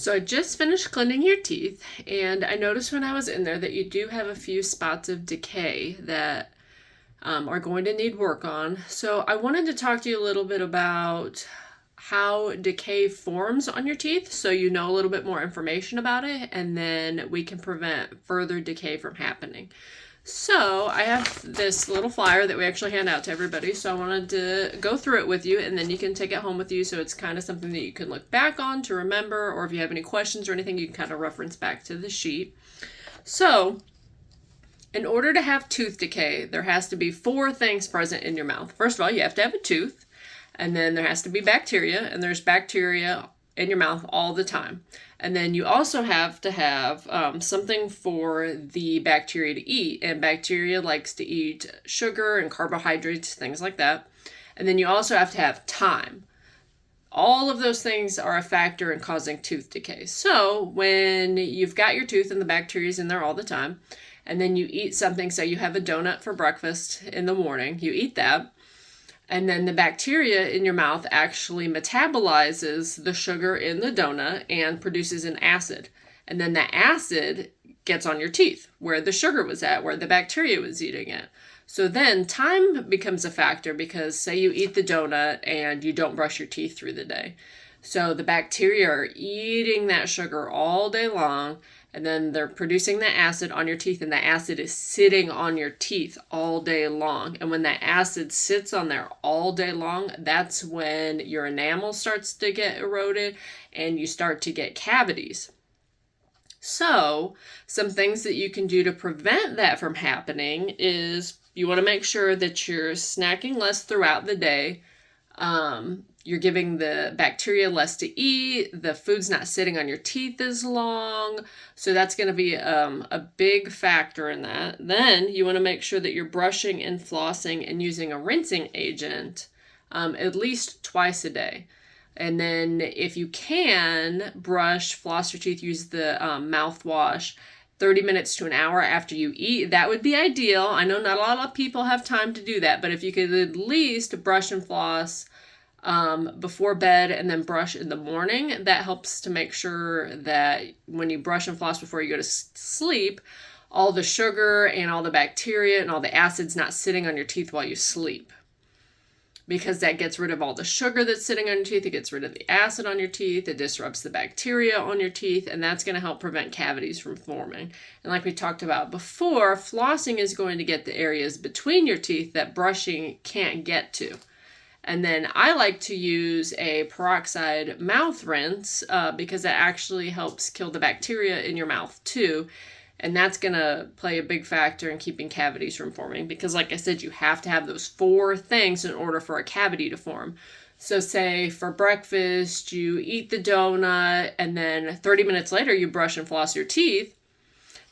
So I just finished cleaning your teeth, and I noticed when I was in there that you do have a few spots of decay that are going to need work on. So I wanted to talk to you a little bit about how decay forms on your teeth so you know a little bit more information about it, and then we can prevent further decay from happening. So I have this little flyer that we actually hand out to everybody. So I wanted to go through it with you, and then you can take it home with you. So it's kind of something that you can look back on to remember, or if you have any questions or anything, you can kind of reference back to the sheet. So in order to have tooth decay, there has to be 4 things present in your mouth. First of all, you have to have a tooth, and then there has to be bacteria, and there's bacteria in your mouth all the time. And then you also have to have something for the bacteria to eat. And bacteria likes to eat sugar and carbohydrates, things like that. And then you also have to have time. All of those things are a factor in causing tooth decay. So when you've got your tooth and the bacteria is in there all the time, and then you eat something, say you have a donut for breakfast in the morning, you eat that, and then the bacteria in your mouth actually metabolizes the sugar in the donut and produces an acid. And then that acid gets on your teeth where the sugar was at, where the bacteria was eating it. So then time becomes a factor because say you eat the donut and you don't brush your teeth through the day. So the bacteria are eating that sugar all day long, and then they're producing the acid on your teeth, and the acid is sitting on your teeth all day long. And when that acid sits on there all day long, that's when your enamel starts to get eroded and you start to get cavities. So some things that you can do to prevent that from happening is you want to make sure that you're snacking less throughout the day. You're giving the bacteria less to eat. The food's not sitting on your teeth as long. So that's going to be a big factor in that. Then you want to make sure that you're brushing and flossing and using a rinsing agent at least twice a day. And then if you can, brush, floss your teeth, use the mouthwash 30 minutes to an hour after you eat. That would be ideal. I know not a lot of people have time to do that, but if you could at least brush and floss before bed and then brush in the morning, that helps to make sure that when you brush and floss before you go to sleep, all the sugar and all the bacteria and all the acid's not sitting on your teeth while you sleep. Because that gets rid of all the sugar that's sitting on your teeth, it gets rid of the acid on your teeth, it disrupts the bacteria on your teeth, and that's going to help prevent cavities from forming. And like we talked about before, flossing is going to get the areas between your teeth that brushing can't get to. And then I like to use a peroxide mouth rinse because that actually helps kill the bacteria in your mouth too. And that's going to play a big factor in keeping cavities from forming because, like I said, you have to have those 4 things in order for a cavity to form. So say for breakfast, you eat the donut and then 30 minutes later you brush and floss your teeth.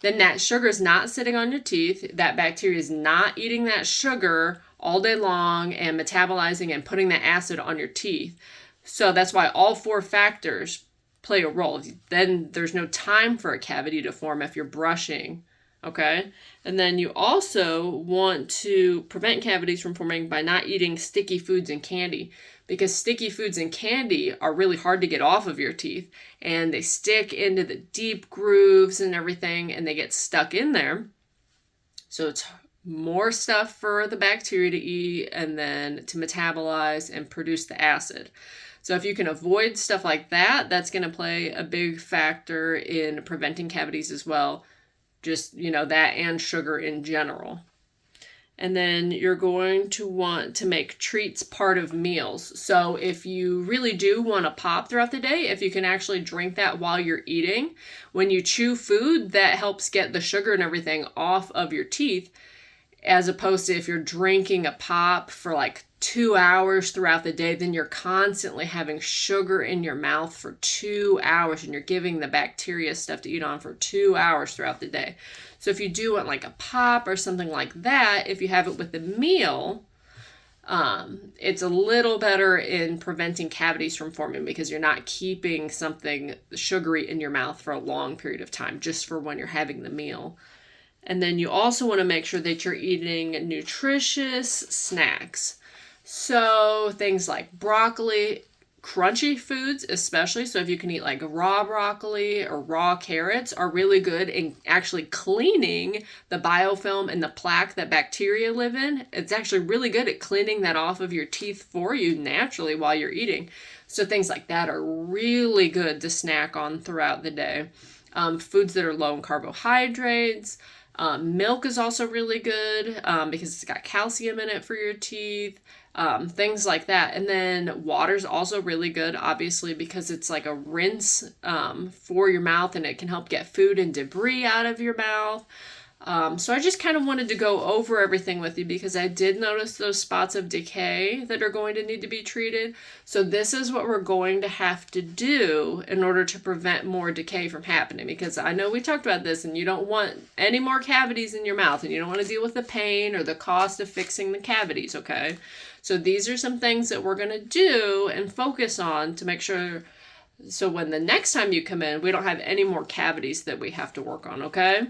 Then that sugar is not sitting on your teeth. That bacteria is not eating that sugar all day long and metabolizing and putting that acid on your teeth. So that's why all 4 factors play a role. Then there's no time for a cavity to form if you're brushing, okay? And then you also want to prevent cavities from forming by not eating sticky foods and candy, because sticky foods and candy are really hard to get off of your teeth, and they stick into the deep grooves and everything, and they get stuck in there. So it's more stuff for the bacteria to eat and then to metabolize and produce the acid. So if you can avoid stuff like that, that's going to play a big factor in preventing cavities as well. Just, that and sugar in general. And then you're going to want to make treats part of meals. So if you really do want to pop throughout the day, if you can actually drink that while you're eating, when you chew food, that helps get the sugar and everything off of your teeth, as opposed to if you're drinking a pop for like 2 hours throughout the day, then you're constantly having sugar in your mouth for 2 hours and you're giving the bacteria stuff to eat on for 2 hours throughout the day. So if you do want like a pop or something like that, if you have it with the meal, it's a little better in preventing cavities from forming because you're not keeping something sugary in your mouth for a long period of time, just for when you're having the meal. And then you also want to make sure that you're eating nutritious snacks. So things like broccoli, crunchy foods, especially, so if you can eat like raw broccoli or raw carrots, are really good in actually cleaning the biofilm and the plaque that bacteria live in. It's actually really good at cleaning that off of your teeth for you naturally while you're eating. So things like that are really good to snack on throughout the day. Foods that are low in carbohydrates. Milk is also really good because it's got calcium in it for your teeth. Things like that. And then water's also really good, obviously, because it's like a rinse for your mouth, and it can help get food and debris out of your mouth. So I just kind of wanted to go over everything with you because I did notice those spots of decay that are going to need to be treated. So this is what we're going to have to do in order to prevent more decay from happening, because I know we talked about this and you don't want any more cavities in your mouth and you don't want to deal with the pain or the cost of fixing the cavities, okay? So these are some things that we're going to do and focus on to make sure so when the next time you come in, we don't have any more cavities that we have to work on, okay?